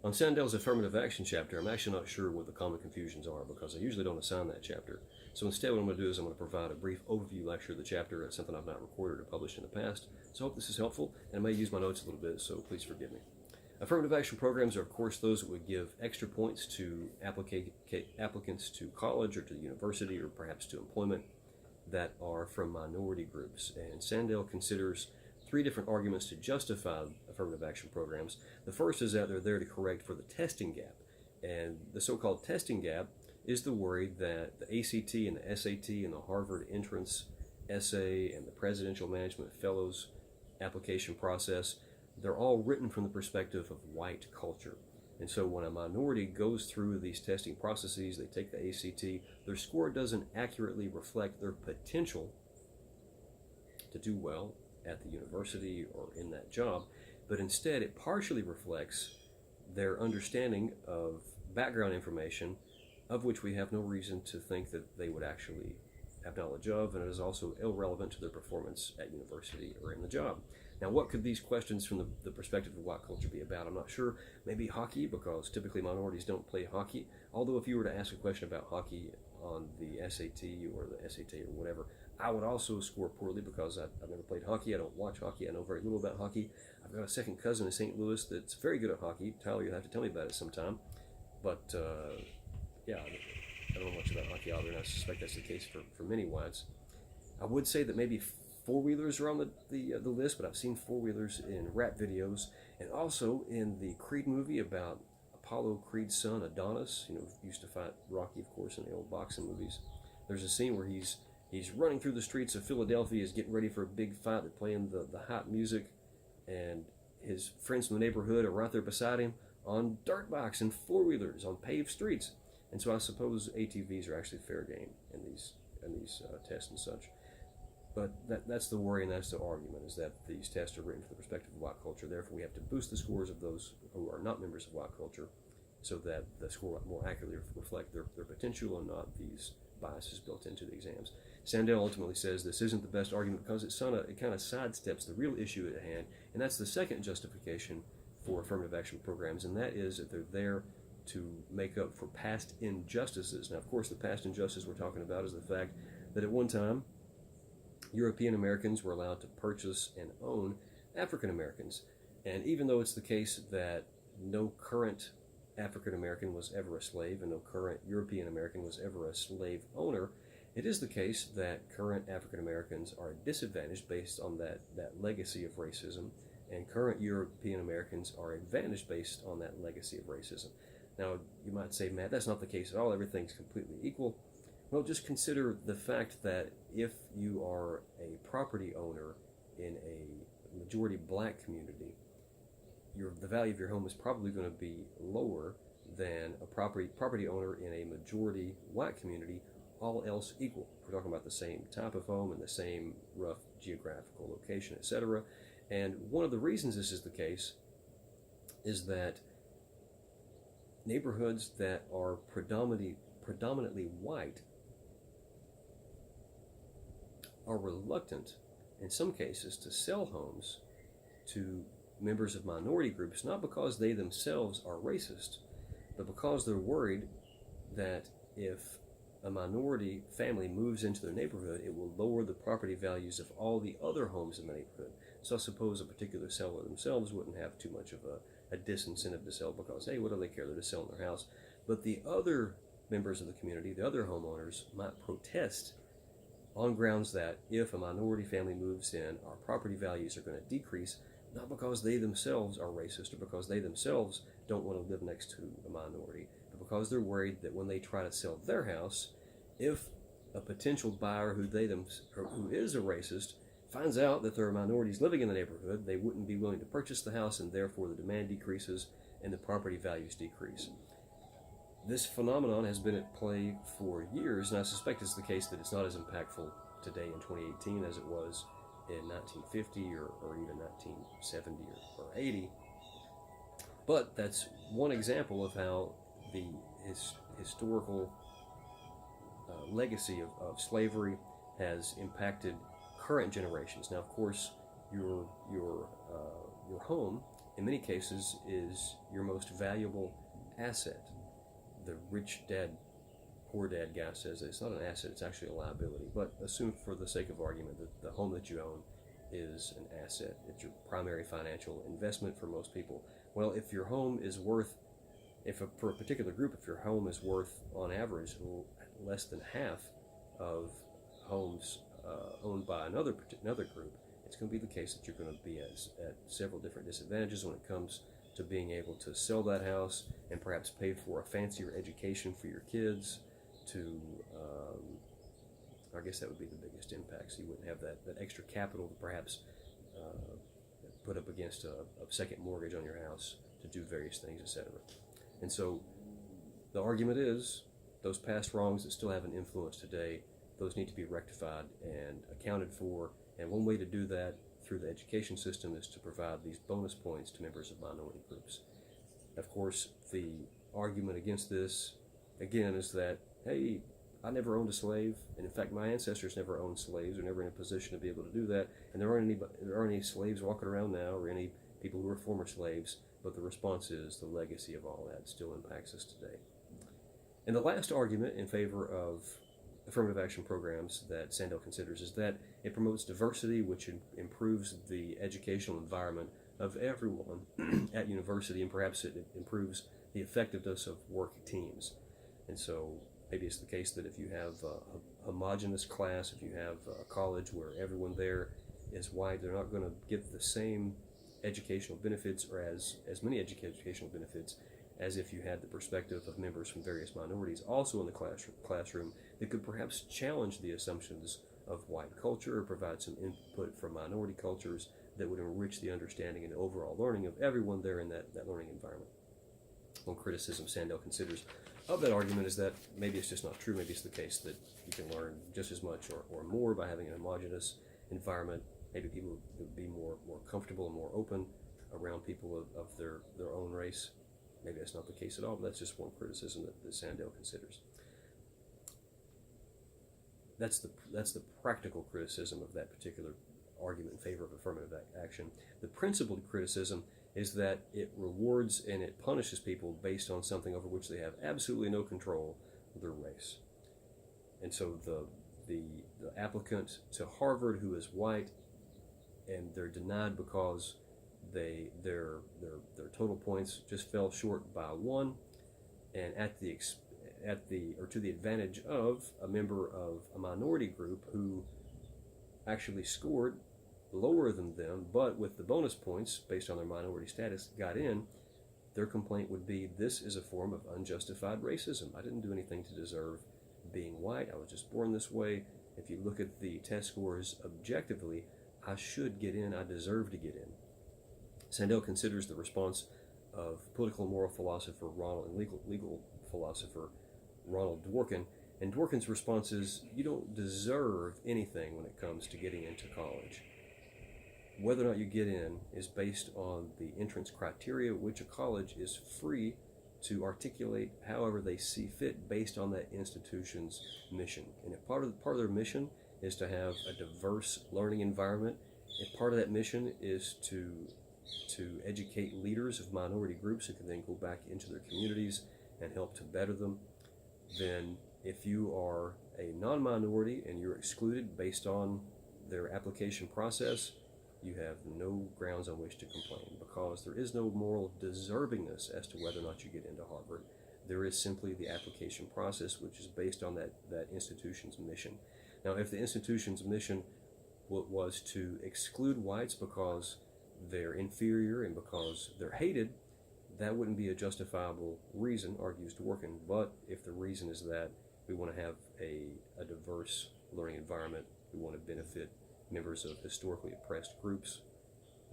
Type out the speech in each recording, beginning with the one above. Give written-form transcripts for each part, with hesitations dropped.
On Sandel's Affirmative Action chapter, I'm actually not sure what the common confusions are because I usually don't assign that chapter. So instead what I'm going to do is I'm going to provide a brief overview lecture of the chapter. It's something I've not recorded or published in the past. So I hope this is helpful, and I may use my notes a little bit, so please forgive me. Affirmative action programs are, of course, those that would give extra points to applicants to college or to the university or perhaps to employment that are from minority groups. And Sandel considers three different arguments to justify affirmative action programs. The first is that they're there to correct for the testing gap. And the so-called testing gap is the worry that the ACT and the SAT and the Harvard entrance essay and the Presidential Management Fellows application process, they're all written from the perspective of white culture. And so when a minority goes through these testing processes, they take the ACT, their score doesn't accurately reflect their potential to do well at the university or in that job, but instead it partially reflects their understanding of background information of which we have no reason to think that they would actually have knowledge of, and it is also irrelevant to their performance at university or in the job. Now, what could these questions from the perspective of white culture be about? I'm not sure. Maybe hockey, because typically minorities don't play hockey. Although if you were to ask a question about hockey on the SAT or the SAT or whatever, I would also score poorly because I've never played hockey. I don't watch hockey. I know very little about hockey. I've got a second cousin in St. Louis that's very good at hockey. Tyler, you'll have to tell me about it sometime. But yeah, I don't know much about hockey either, and I suspect that's the case for many whites. I would say that maybe four-wheelers are on the list, but I've seen four-wheelers in rap videos and also in the Creed movie about Apollo Creed's son, Adonis, used to fight Rocky, of course, in the old boxing movies. There's a scene where he's running through the streets of Philadelphia, he's getting ready for a big fight, they're playing the hot music, and his friends from the neighborhood are right there beside him on dirt bikes and four-wheelers on paved streets. And so I suppose ATVs are actually fair game in these tests and such. But that's the worry and that's the argument, is that these tests are written from the perspective of white culture. Therefore, we have to boost the scores of those who are not members of white culture so that the score more accurately reflect their potential and not these biases built into the exams. Sandel ultimately says this isn't the best argument because it kind of sidesteps the real issue at hand, and that's the second justification for affirmative action programs, and that is that they're there to make up for past injustices. Now, of course, the past injustice we're talking about is the fact that at one time, European Americans were allowed to purchase and own African Americans. And even though it's the case that no current African American was ever a slave and no current European American was ever a slave owner, it is the case that current African Americans are disadvantaged based on that legacy of racism, and current European Americans are advantaged based on that legacy of racism. Now, you might say, Matt, that's not the case at all. Everything's completely equal. Well, just consider the fact that if you are a property owner in a majority black community, the value of your home is probably going to be lower than a property owner in a majority white community, all else equal. We're talking about the same type of home and the same rough geographical location, etc. And one of the reasons this is the case is that neighborhoods that are predominantly white are reluctant, in some cases, to sell homes to members of minority groups, not because they themselves are racist, but because they're worried that if a minority family moves into their neighborhood, it will lower the property values of all the other homes in the neighborhood. So I suppose a particular seller themselves wouldn't have too much of a disincentive to sell because, hey, what do they care? They're just selling their house. But the other members of the community, the other homeowners, might protest on grounds that if a minority family moves in, our property values are going to decrease, not because they themselves are racist or because they themselves don't want to live next to a minority, but because they're worried that when they try to sell their house, if a potential buyer who is a racist finds out that there are minorities living in the neighborhood, they wouldn't be willing to purchase the house, and therefore the demand decreases and the property values decrease. This phenomenon has been at play for years, and I suspect it's the case that it's not as impactful today in 2018 as it was in 1950 or even 1970 or 80. But that's one example of how the historical legacy of slavery has impacted current generations. Now, of course, your home in many cases, is your most valuable asset. The rich dad, poor dad guy says that it's not an asset, it's actually a liability. But assume for the sake of argument that the home that you own is an asset. It's your primary financial investment for most people. Well, if your home is worth, for a particular group, if your home is worth on average less than half of homes owned by another group, it's going to be the case that you're going to be at several different disadvantages when it comes to being able to sell that house and perhaps pay for a fancier education for your kids. I guess that would be the biggest impact. So you wouldn't have that extra capital to perhaps put up against a second mortgage on your house to do various things, etc. And so the argument is those past wrongs that still have an influence today, those need to be rectified and accounted for. And one way to do that through the education system is to provide these bonus points to members of minority groups. Of course, the argument against this, again, is that, hey, I never owned a slave, and in fact my ancestors never owned slaves, or never in a position to be able to do that, and there aren't any slaves walking around now, or any people who were former slaves, but the response is the legacy of all that still impacts us today. And the last argument in favor of affirmative action programs that Sandel considers is that it promotes diversity, which improves the educational environment of everyone at university, and perhaps it improves the effectiveness of work teams. And so maybe it's the case that if you have a homogenous class, if you have a college where everyone there is white, they're not going to get the same educational benefits, or as many educational benefits, as if you had the perspective of members from various minorities also in the classroom that could perhaps challenge the assumptions of white culture, or provide some input from minority cultures that would enrich the understanding and overall learning of everyone there in that learning environment. One criticism Sandel considers of that argument is that maybe it's just not true. Maybe it's the case that you can learn just as much or more by having an homogenous environment. Maybe people would be more comfortable and more open around people of their own race. Maybe that's not the case at all, but that's just one criticism that Sandel considers. That's the practical criticism of that particular argument in favor of affirmative action. The principled criticism is that it rewards and it punishes people based on something over which they have absolutely no control, their race. And so the applicant to Harvard who is white, and they're denied because their total points just fell short by one, and to the advantage of a member of a minority group who actually scored lower than them, but with the bonus points based on their minority status got in, their complaint would be, this is a form of unjustified racism. I didn't do anything to deserve being white. I was just born this way. If you look at the test scores objectively, I should get in. I deserve to get in. Sandel considers the response of political and moral philosopher and legal philosopher Ronald Dworkin, and Dworkin's response is, you don't deserve anything when it comes to getting into college. Whether or not you get in is based on the entrance criteria, which a college is free to articulate however they see fit based on that institution's mission. And if part of their mission is to have a diverse learning environment, if part of that mission is to educate leaders of minority groups who can then go back into their communities and help to better them, then if you are a non-minority and you're excluded based on their application process, you have no grounds on which to complain, because there is no moral deservingness as to whether or not you get into Harvard. There is simply the application process, which is based on that institution's mission. Now, if the institution's mission was to exclude whites because they're inferior and because they're hated, that wouldn't be a justifiable reason, argues Dworkin. But if the reason is that we want to have a diverse learning environment, we want to benefit members of historically oppressed groups,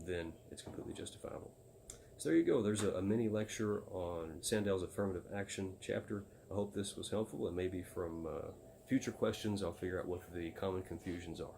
then it's completely justifiable. So there you go. There's a mini lecture on Sandel's Affirmative Action chapter. I hope this was helpful, and maybe from future questions I'll figure out what the common confusions are.